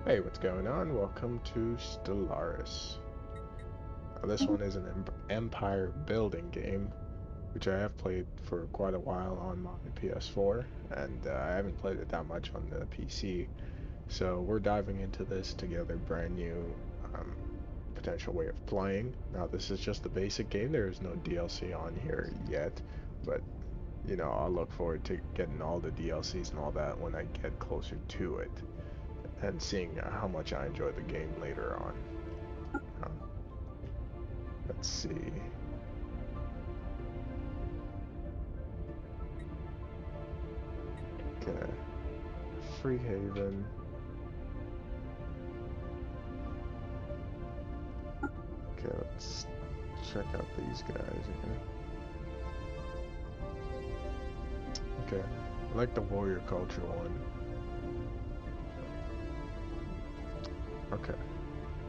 Hey, what's going on? Welcome to Stellaris. This one is an empire building game, which I have played for quite a while on my PS4, and I haven't played it that much on the PC. So we're diving into this together, brand new um, potential way of playing. Now, this is just the basic game. There is no DLC on here yet, but I'll look forward to getting all the DLCs and all that when I get closer to it, and seeing how much I enjoy the game later on. Um, let's see. Okay. Free Haven. Okay, let's check out these guys here. Okay, I like the warrior culture one. Okay.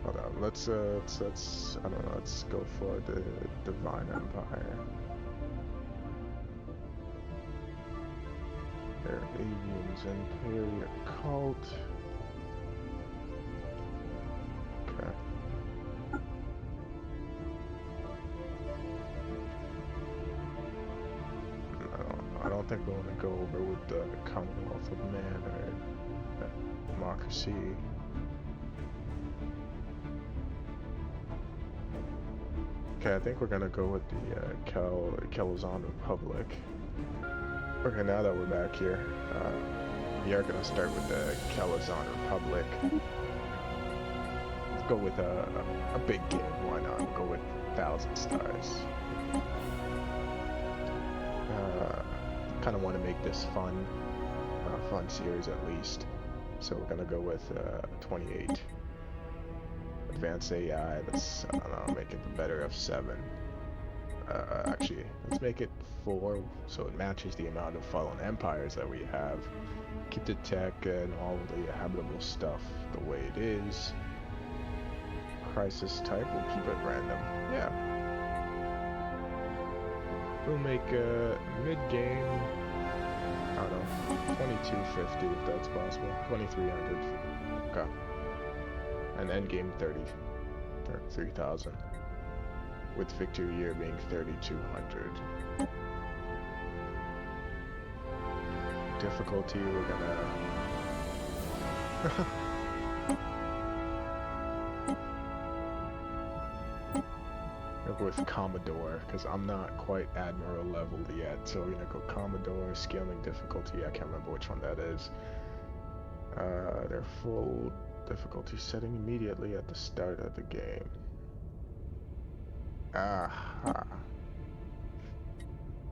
Hold on. Let's I don't know, let's go for the Divine Empire. There, Avians, Imperial Cult. Okay. I don't think we want to go over with the Commonwealth of Man or democracy. Okay, I think we're gonna go with the Kelazon Republic. Okay, now that we're back here, we are gonna start with the Kelazon Republic. Let's go with a big game. Why not? We'll go with 1,000 stars. Kind of want to make this fun series at least. So we're gonna go with 28. Advanced AI, let's, I don't know, make it the better of 7. Actually, let's make it 4 so it matches the amount of fallen empires that we have. Keep the tech and all the habitable stuff the way it is. Crisis type, we'll keep it random. Yeah. We'll make mid-game, I don't know, 2250 if that's possible. 2300. Okay. And endgame 33,000, with victory year being 3,200. Difficulty, we're gonna go with Commodore, because I'm not quite Admiral leveled yet, so we're gonna go Commodore. Scaling difficulty, I can't remember which one that is. Their full difficulty setting immediately at the start of the game. Aha.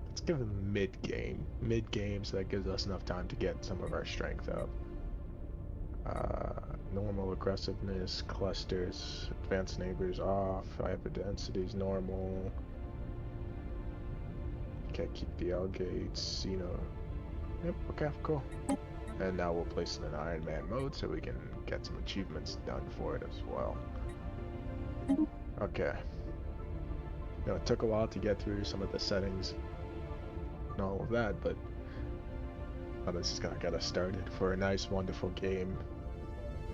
Let's give them mid-game. Mid-game, so that gives us enough time to get some of our strength up. Normal aggressiveness, clusters, advanced neighbors off, hyper densities normal. Okay, keep the L gates, Yep, okay, cool. And now we'll place it in Iron Man mode so we can get some achievements done for it as well. Okay. It took a while to get through some of the settings and all of that, but this is gonna get us started for a nice, wonderful game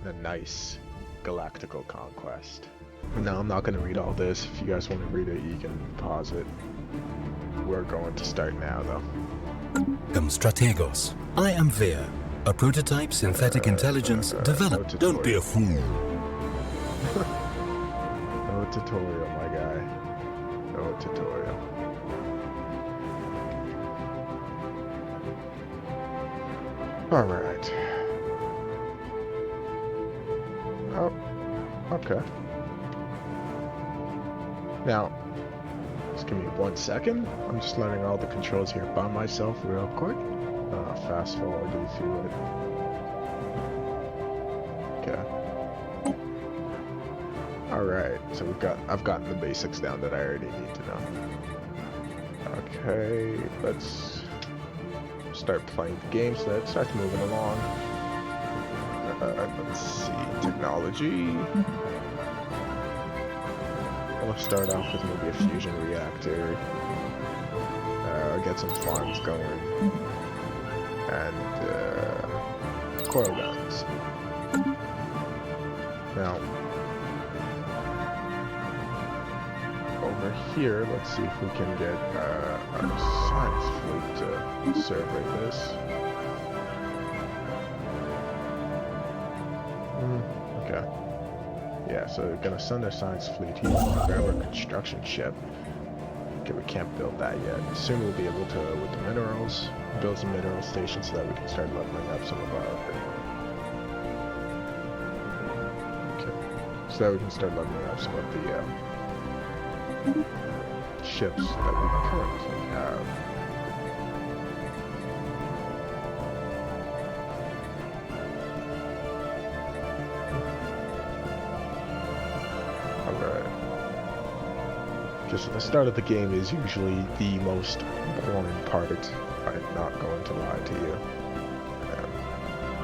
and a nice galactical conquest. Now, I'm not gonna read all this. If you guys want to read it, you can pause it. We're going to start now, though. Strategos. I am Veer, a prototype synthetic intelligence developed. No Don't be a fool. No tutorial, my guy. No tutorial. Alright. Oh, okay. Now, just give me 1 second. I'm just learning all the controls here by myself real quick. Fast forward you through it. Okay. Alright, so I've gotten the basics down that I already need to know. Okay, let's start playing the game so that it starts moving along. Let's see, technology. We'll start off with maybe a fusion reactor. Get some farms going. And coil guns. Now, over here, let's see if we can get our science fleet to survey this. Okay. Yeah, so we're gonna send our science fleet here. Grab our construction ship. Okay, we can't build that yet. Soon we'll be able to, with the minerals, build some mineral stations so that we can start leveling up some of our... Okay. So that we can start leveling up some of the ships that we currently have. So the start of the game is usually the most boring part. I'm not going to lie to you.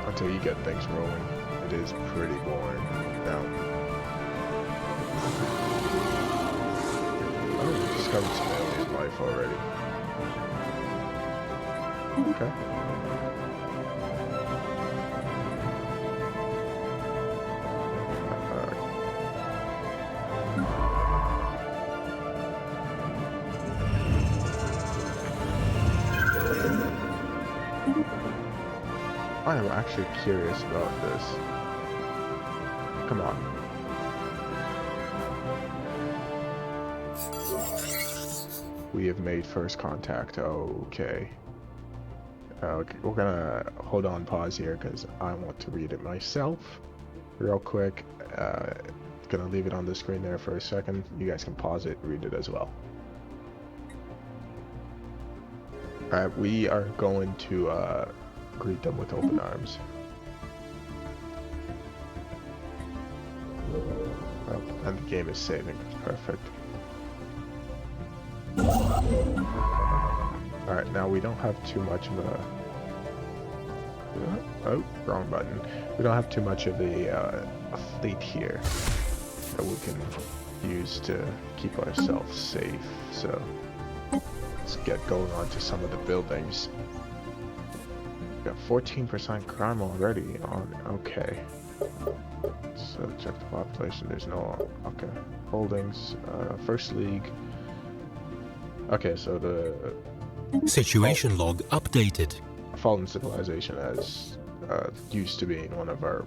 Until you get things rolling, it is pretty boring. Now, oh, we discovered some alien life already. Okay. I am actually curious about this. Come on. We have made first contact. Okay. We're gonna hold on pause here because I want to read it myself real quick. Gonna leave it on the screen there for a second. You guys can pause it and read it as well. Alright, we are going to greet them with open arms. Oh, and the game is saving. Perfect. Alright, now we don't have too much of a... Oh, wrong button. We don't have too much of a fleet here that we can use to keep ourselves safe. So let's get going on to some of the buildings. Got 14% crime already on. Okay. So check the population. There's no. Okay. Holdings. First league. Okay, so the situation log updated. Fallen civilization as used to be in one of our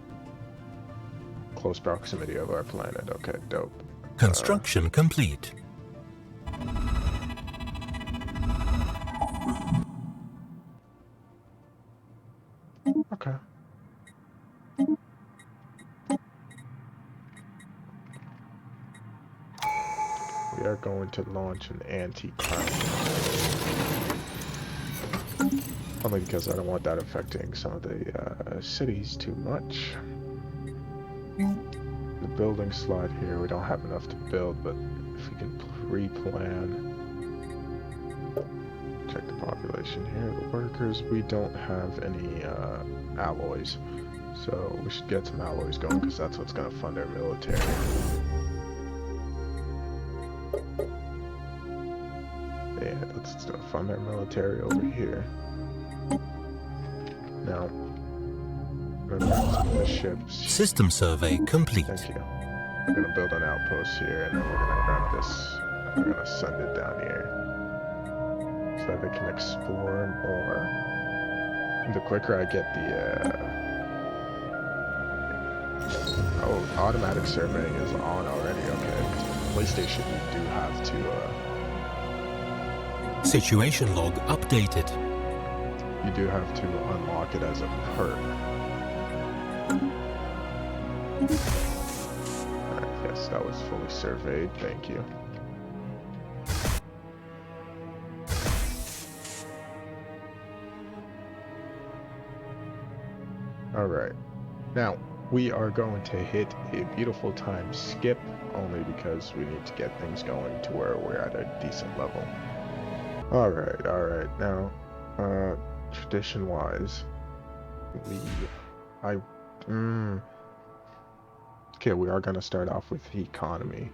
close proximity of our planet. Okay, dope. Construction complete. Okay. We are going to launch an anti-crime. Only because I don't want that affecting some of the cities too much. The building slot here, we don't have enough to build, but if we can pre-plan. Check the population here. The workers, we don't have any alloys, so we should get some alloys going because that's what's going to fund our military. Yeah, let's fund our military over here. Now, we're going to grab some of the ships. System survey complete. Thank you. We're going to build an outpost here, and then we're going to grab this. We're going to send it down here so that they can explore more. And the quicker I get the oh, automatic surveying is on already. Okay, PlayStation, you do have to situation log updated. You do have to unlock it as a perk. Alright, yes, that was fully surveyed. Thank you. Alright, now we are going to hit a beautiful time skip only because we need to get things going to where we're at a decent level. Alright, now, tradition-wise, okay, we are going to start off with the economy,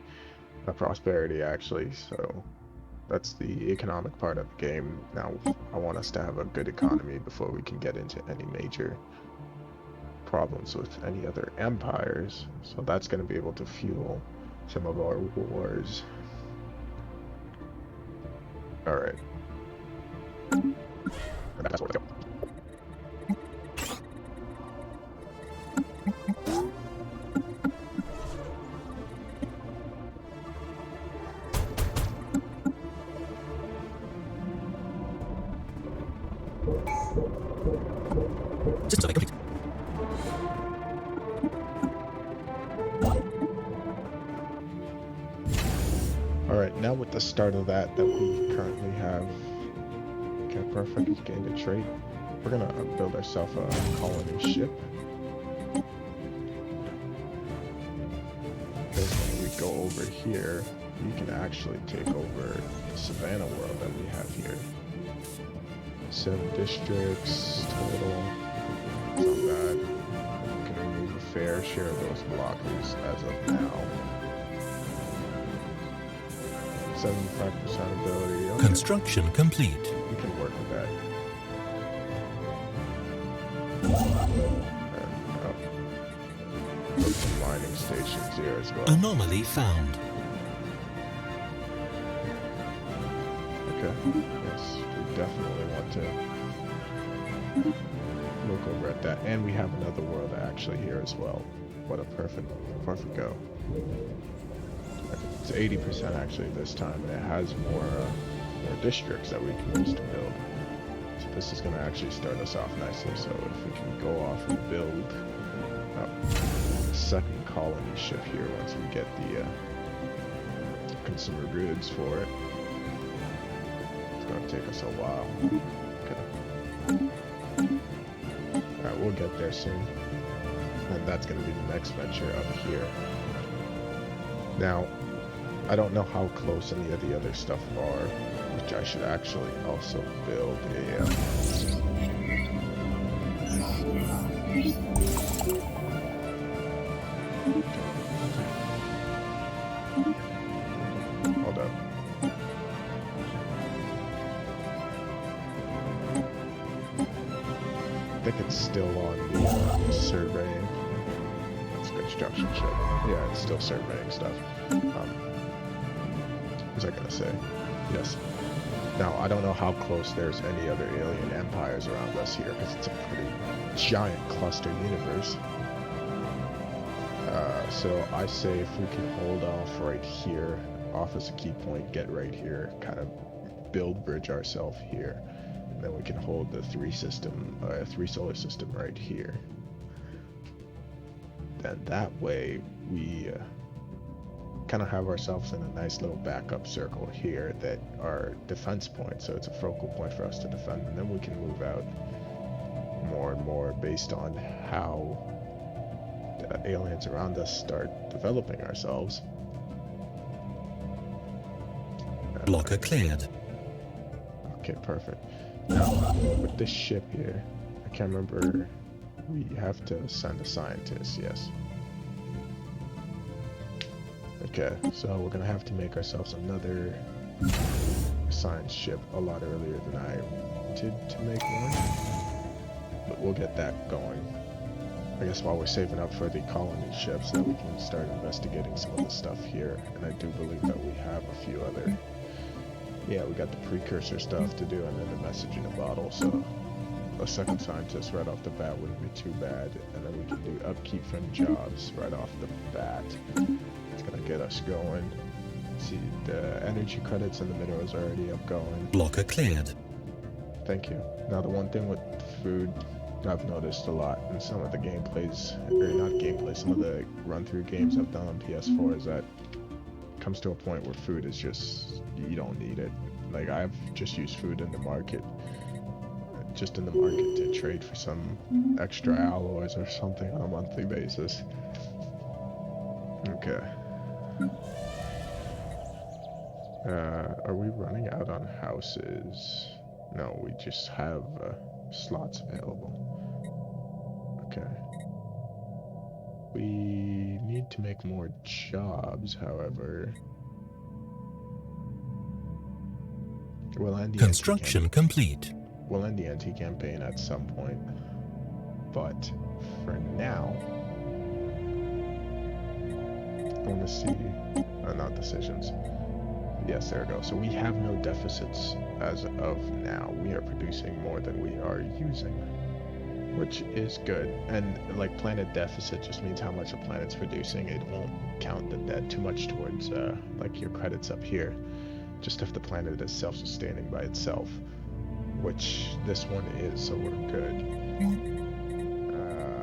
prosperity actually, so that's the economic part of the game. Now, I want us to have a good economy before we can get into any major problems with any other empires, so that's going to be able to fuel some of our wars. Alright. System complete. Alright, now with the start of that we currently have, okay, perfect, gained a trait. We're gonna build ourselves a colony ship. Because when we go over here, you can actually take over the Savannah world that we have here. 7 districts total. It's not bad. We can remove a fair share of those blockers as of now. 75% ability. Okay. Construction complete. We can work with that. And put some mining stations here as well. Anomaly found. Okay. Yes, we definitely want to look over at that. And we have another world actually here as well. What a perfect go. It's 80% actually this time, and it has more districts that we can use to build. So this is going to actually start us off nicely. So if we can go off and build a second colony ship here once we get the consumer goods for it. It's going to take us a while. Okay. Alright, we'll get there soon. And that's going to be the next venture up here. Now, I don't know how close any of the other stuff are, which I should actually also build a... Hold up. I think it's still on the surveying. That's construction ship. Yeah, it's still surveying stuff. What was I gonna say? Yes. Now, I don't know how close there's any other alien empires around us here, because it's a pretty giant cluster universe. So I say if we can hold off right here, off as a key point, get right here, kind of build bridge ourselves here, and then we can hold the 3 solar system right here. Then that way we kind of have ourselves in a nice little backup circle here that are defense points, so it's a focal point for us to defend, and then we can move out more and more based on how the aliens around us start developing ourselves. Blocker cleared. Okay, perfect. Now, with this ship here, I can't remember, we have to send a scientist, yes. Okay, so we're gonna have to make ourselves another science ship a lot earlier than I wanted to make one. But we'll get that going. I guess while we're saving up for the colony ship so that we can start investigating some of the stuff here. And I do believe that we have a few other... Yeah, we got the precursor stuff to do and then the message in a bottle, so a second scientist right off the bat wouldn't be too bad. And then we can do upkeep from jobs right off the bat. It's gonna get us going. See, the energy credits and the minerals are already up going. Blocker cleared. Thank you. Now the one thing with food I've noticed a lot in some of the gameplays, or not gameplay, some of the run-through games I've done on PS4 is that it comes to a point where food is just, you don't need it. Like, I've just used food in the market, to trade for some extra alloys or something on a monthly basis. Okay. Are we running out on houses? No, we just have slots available. Okay. We need to make more jobs, however. We'll end the Construction complete. We'll end the anti-campaign at some point. But for now, I want to see, not decisions. Yes, there we go. So we have no deficits as of now. We are producing more than we are using, which is good. And like planet deficit just means how much a planet's producing. It won't count the debt too much towards like your credits up here. Just if the planet is self-sustaining by itself, which this one is, so we're good.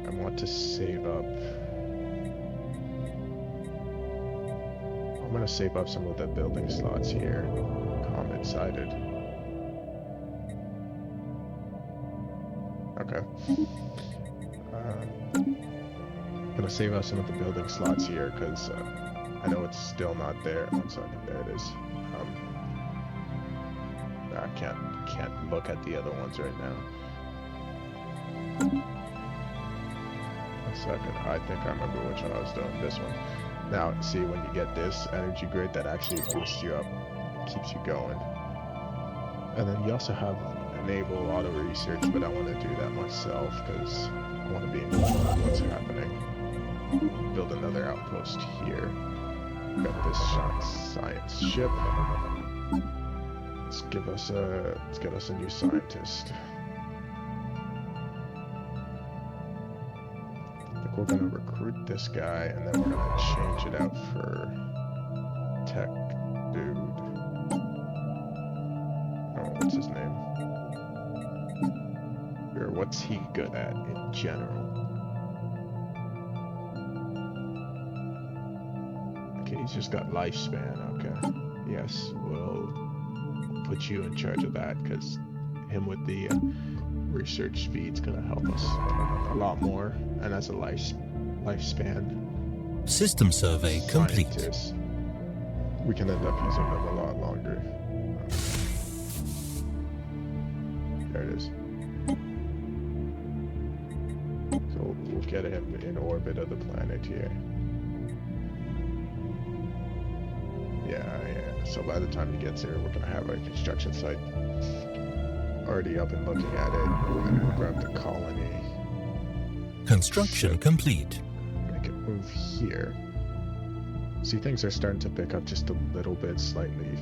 I want to save up. I'm gonna save up some of the building slots here. Comet-sided. Okay. I'm gonna save up some of the building slots here because I know it's still not there. 1 second, there it is. I can't look at the other ones right now. 1 second, I think I remember which one I was doing. This one. Now, see, when you get this energy grid, that actually boosts you up, keeps you going. And then you also have enable auto research, but I want to do that myself because I want to be in control of what's happening. Build another outpost here. Got this science ship. Let's get us a new scientist. We're gonna recruit this guy, and then we're gonna change it out for tech dude. Oh, what's his name? Or what's he good at in general? Okay, he's just got lifespan. Okay, yes, we'll put you in charge of that because him with the research speed's gonna help us a lot more, and as a lifespan System survey complete. We can end up using them a lot longer. There it is. So we'll get him in orbit of the planet here. Yeah. So by the time he gets here, we're gonna have a construction site already up and looking at it. And we'll grab the colony. Construction complete. Make it move here. See, things are starting to pick up just a little bit, slightly.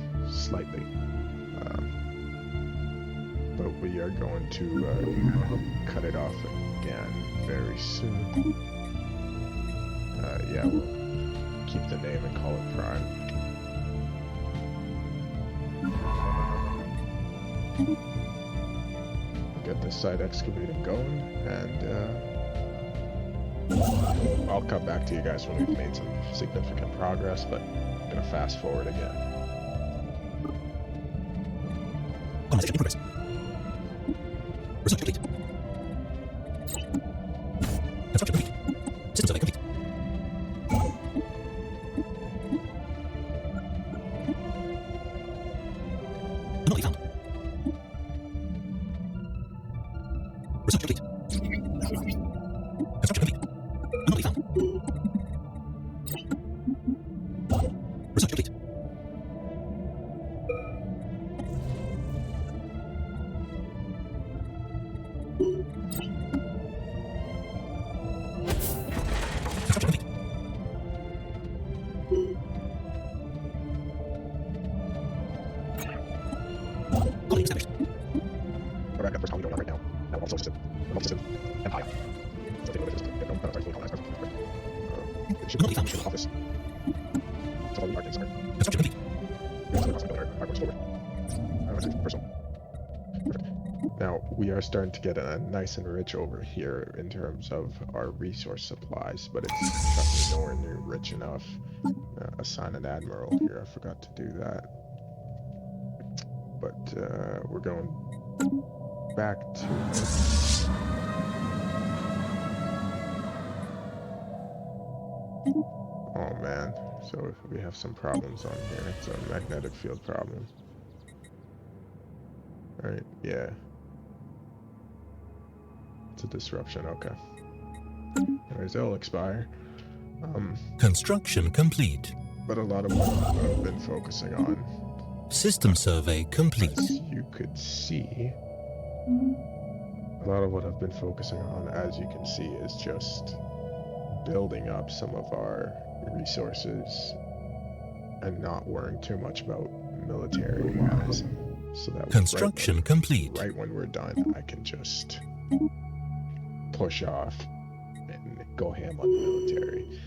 But we are going to cut it off again very soon. Yeah, we'll keep the name and call it Prime. Get this site excavating going, and I'll come back to you guys when we've made some significant progress, but I'm gonna fast forward again. Colonization in progress. Research complete. Construction complete. System survey complete. Anomaly found. Research complete. Construction complete. Anomaly found. Research complete. Construction complete. Colony established. Alright, got the first colony going on right now. Now also system. Remote system. Empire. So take a look at this. Get no, sorry, fully colonized. It should be the office. So all the markings are. Construction complete. We also build our artworks forward. Personal. Perfect. Now, we are starting to get nice and rich over here in terms of our resource supplies, but it's trust me, nowhere near rich enough. Assign an admiral here. I forgot to do that. But we're going back to oh man, so we have some problems on here. It's a magnetic field problem. Right, yeah. It's a disruption, okay. Anyways, they'll expire. Construction complete. But a lot of what I've been focusing on, System survey complete. as you could see, a lot of what I've been focusing on, as you can see, is just building up some of our resources and not worrying too much about military-wise, so that Construction complete. right when we're done, I can just push off and go ham on the military.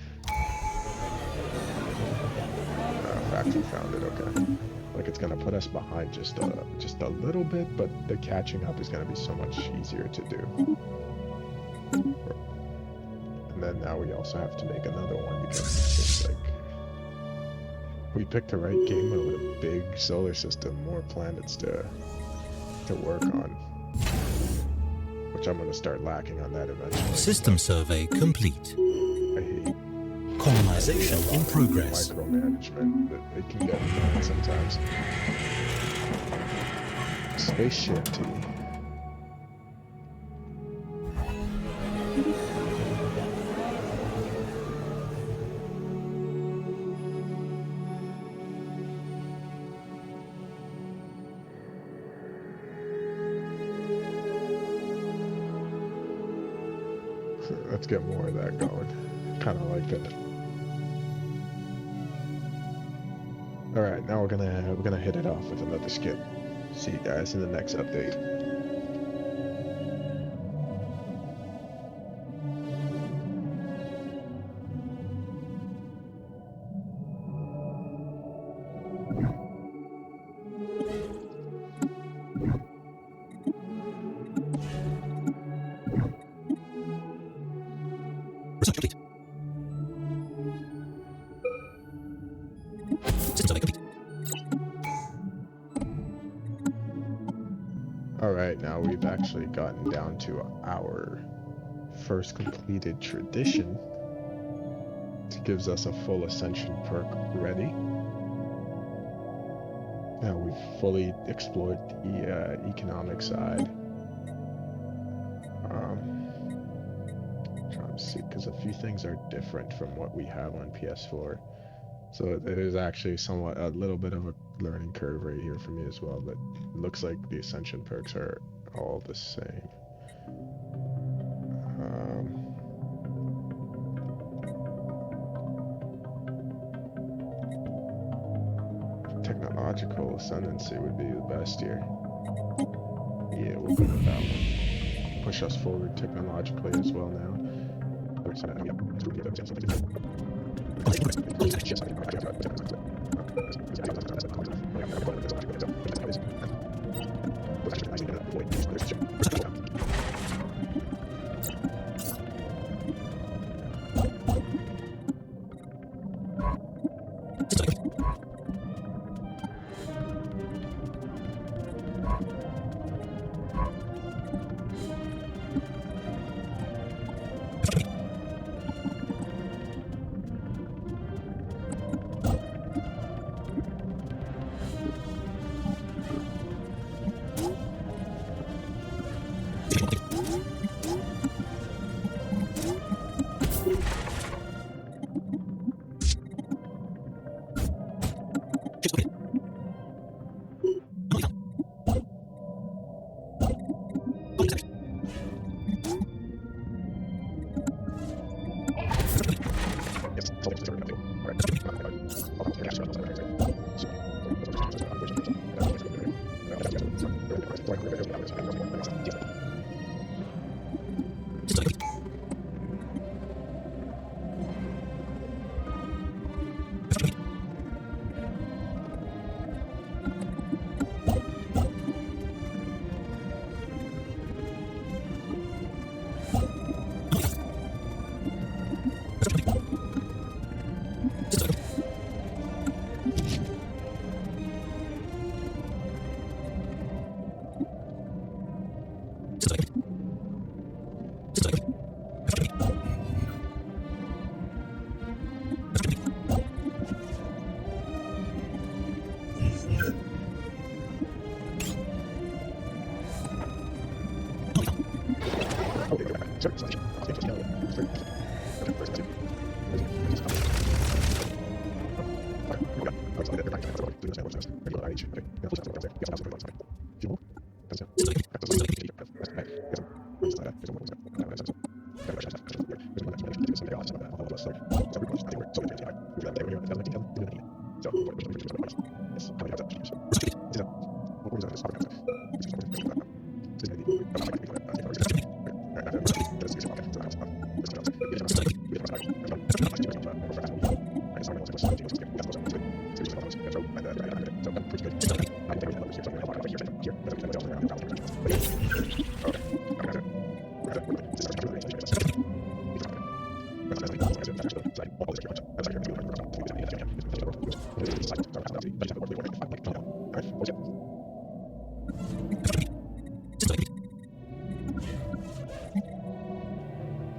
Factory found it, okay. Like, it's gonna put us behind just a little bit, but the catching up is gonna be so much easier to do. And then now we also have to make another one because it seems like we picked the right game with a big solar system, more planets to work on. Which I'm gonna start lacking on that eventually. System survey complete. I hate Colonization in progress. micromanagement that they can get annoying sometimes. Spaceship tea. Let's get more of that going. Kind of like that. All right, now we're gonna hit it off with another skip. See you guys in the next update. Research complete. System survey complete. Alright, now we've actually gotten down to our first completed tradition. It gives us a full ascension perk ready. Now we've fully explored the economic side. Trying to see, because a few things are different from what we have on PS4. So it is actually somewhat a little bit of a learning curve right here for me as well, but it looks like the ascension perks are all the same. Technological ascendancy would be the best here. Yeah, we'll go with that one. Push us forward technologically as well now.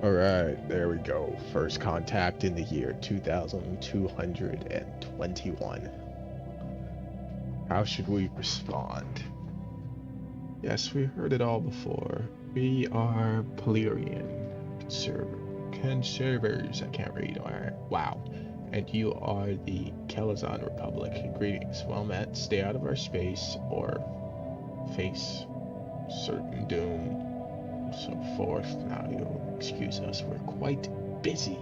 Alright, there we go. First contact in the year 2221. How should we respond? Yes, we heard it all before. We are Polarian conservers. I can't read. Alright, wow. And you are the Kelazon Republic. Greetings. Well met. Stay out of our space or face certain doom. So forth. Now you'll excuse us, we're quite busy.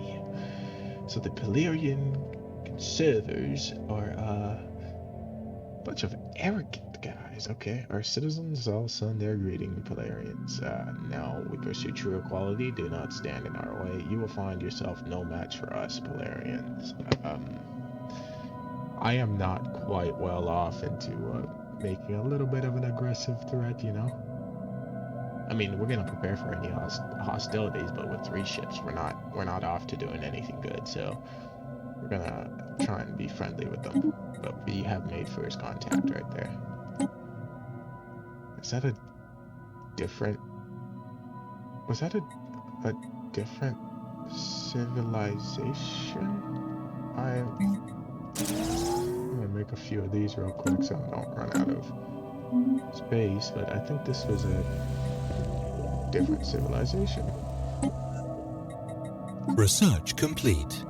So the Polarian conservers are a bunch of arrogant guys. Okay, our citizens all send their greeting, Polarians. Now we pursue true equality. Do not stand in our way. You will find yourself no match for us, Polarians. I am not quite well off into making a little bit of an aggressive threat, you know. I mean, we're gonna prepare for any hostilities, but with 3 ships, we're not off to doing anything good. So we're gonna try and be friendly with them. But we have made first contact right there. Is that a different? Was that a different civilization? I'm gonna make a few of these real quick so I don't run out of space. But I think this was a different civilization. Research complete.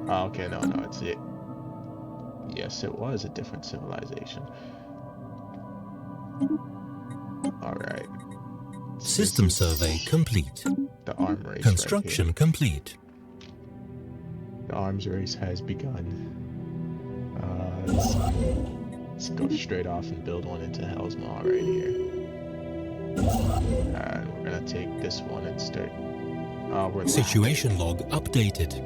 Oh, okay, no, it's it. Yes, it was a different civilization. Alright. System survey complete. The arm race. Construction right complete. The arms race has begun. Let's go straight off and build one into Hell's Maw right here. And we're gonna take this one and start. Oh, we're Situation log updated.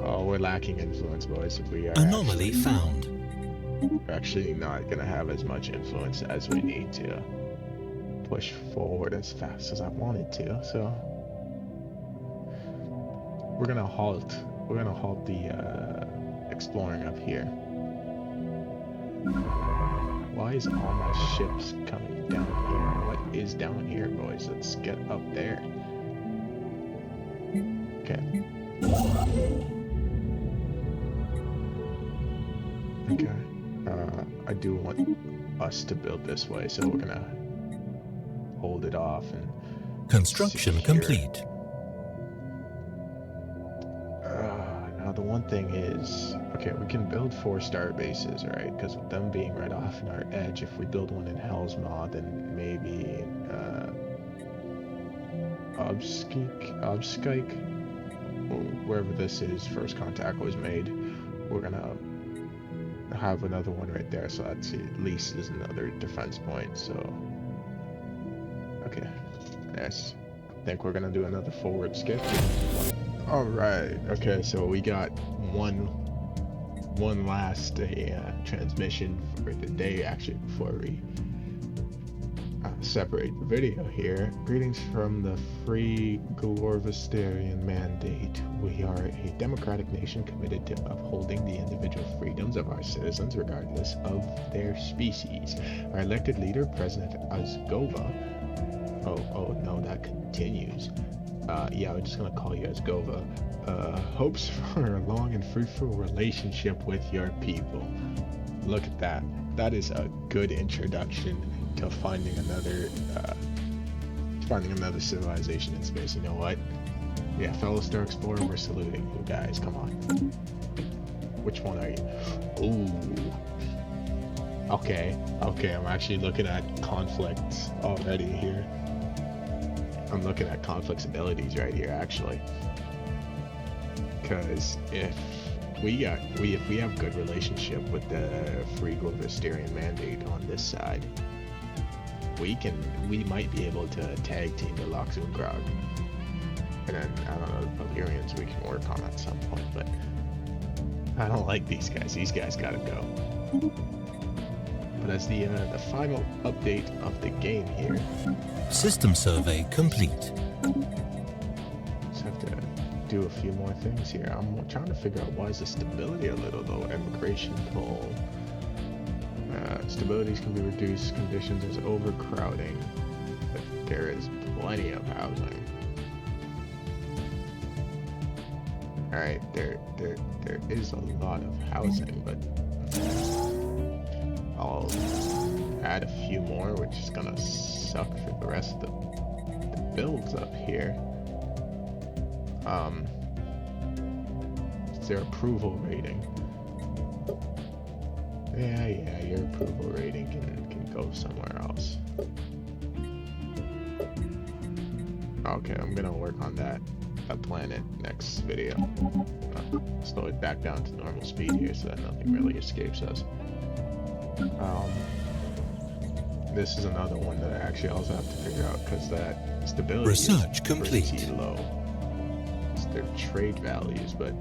Oh, we're lacking influence, boys. We are Anomaly found. We're actually not gonna have as much influence as we need to push forward as fast as I wanted to. So we're gonna halt. We're gonna halt the exploring up here. Why is all my ships coming down here? What is down here, boys? Let's get up there. Okay. Okay. I do want us to build this way, so we're gonna hold it off and Construction secure. complete. Now the one thing is, okay, we can build 4-star bases, right? Because with them being right off in our edge, if we build one in Hell's Maw, then maybe Obskike, wherever this is, first contact was made, we're gonna have another one right there, so that's at least is another defense point. So okay, yes, I think we're gonna do another forward skip. All right, okay, so we got one last transmission for the day, actually, before we separate the video here. Greetings from the Free Glorvistarian Mandate. We are a democratic nation committed to upholding the individual freedoms of our citizens regardless of their species. Our elected leader, President Azgova, oh no, that continues. Yeah, we're just gonna call you Azgova. Hopes for a long and fruitful relationship with your people. Look at that. That is a good introduction to finding another civilization in space. You know what? Yeah, fellow Star Explorer, we're saluting you guys. Come on. Which one are you? Ooh. Okay. I'm actually looking at conflicts already here. I'm looking at conflicts abilities right here, actually. because if we have good relationship with the Free Globalisterian mandate on this side, we might be able to tag team the Loxungrog. And then, I don't know, the Valyrians we can work on at some point, but I don't like these guys. These guys gotta go. But as the final update of the game here. System survey complete. Just have to do a few more things here. I'm trying to figure out why is the stability a little low. Immigration toll. Stabilities can be reduced. Conditions is overcrowding. But there is plenty of housing. Alright, there is a lot of housing, but I'll add a few more, which is gonna suck for the rest of the builds up here. It's their approval rating. Yeah, your approval rating can go somewhere else. Okay, I'm gonna work on that planet next video. Slow it back down to normal speed here so that nothing really escapes us. This is another one that I actually also have to figure out because that stability Research is complete. pretty low. It's their trade values, but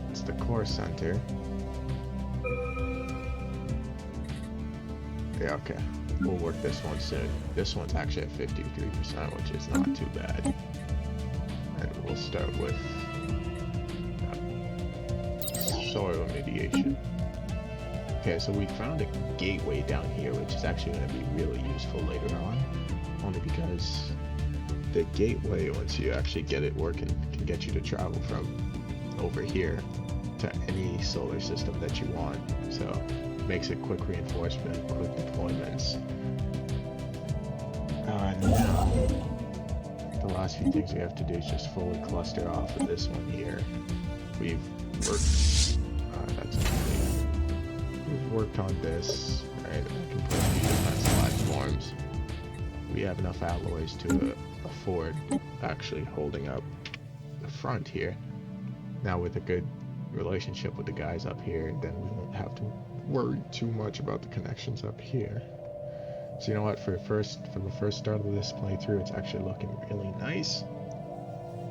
it's the core center. Yeah, okay. We'll work this one soon. This one's actually at 53%, which is not too bad. And we'll start with soil remediation. Okay, so we found a gateway down here, which is actually going to be really useful later on. Only because the gateway, once you actually get it working, can get you to travel from over here to any solar system that you want. So makes it quick reinforcement, quick deployments. Now, the last few things we have to do is just fully cluster off of this one here. We've worked, we've worked on this. Alright, I can put the defense platforms. We have enough alloys to afford actually holding up the front here. Now with a good relationship with the guys up here, then we won't have to worry too much about the connections up here. So you know what, for the first start of this playthrough, it's actually looking really nice.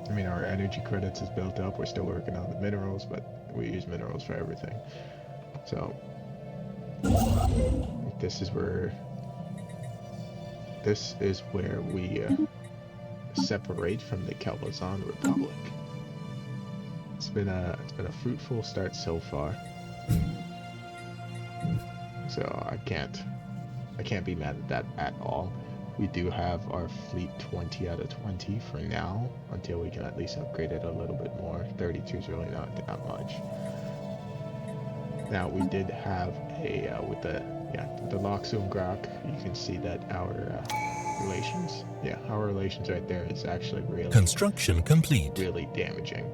I mean, our energy credits is built up. We're still working on the minerals, but we use minerals for everything. So this is where we separate from the Kelvazan Republic. It's been a fruitful start so far. So I can't be mad at that at all. We do have our fleet 20 out of 20 for now, until we can at least upgrade it a little bit more. 32 is really not that much. Now we did have a with the Loxungrok, you can see that our relations right there is actually really Construction complete. really damaging.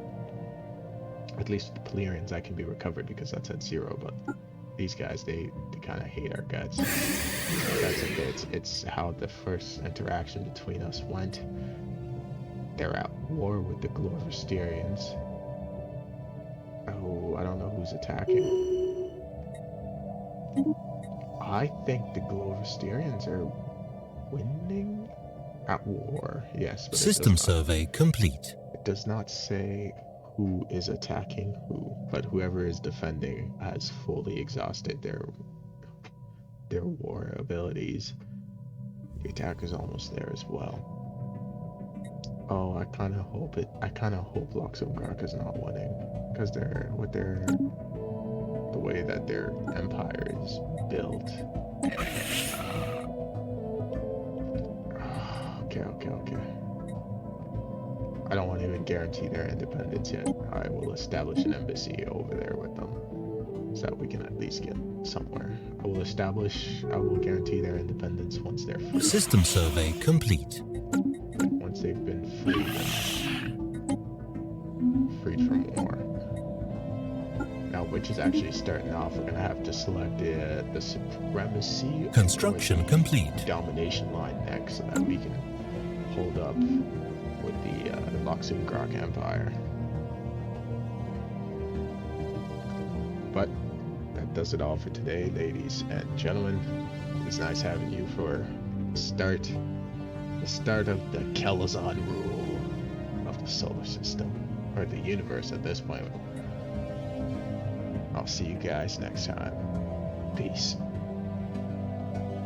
At least with the Valyrians that can be recovered because that's at 0, but these guys, they kind of hate our guts. That's okay. It's how the first interaction between us went. They're at war with the Glorvisterians. Oh, I don't know who's attacking. I think the Glorvisterians are winning at war. Yes, but System survey complete. it does not say who is attacking who, but whoever is defending has fully exhausted their war abilities. The attack is almost there as well. Oh, I kind of hope Loxungrok is not winning, because the way that their empire is built. Okay. I don't want to even guarantee their independence yet. I will establish an embassy over there with them, so that we can at least get somewhere. I will guarantee their independence once they're free. System survey complete. Once they've been freed from war. Now, which is actually starting off, we're gonna have to select the supremacy Construction complete. domination line next, so that we can hold up with the Loxun Grok Empire. But that does it all for today, ladies and gentlemen. It's nice having you for the start of the Kelazon rule of the solar system, or the universe at this point. I'll see you guys next time. Peace.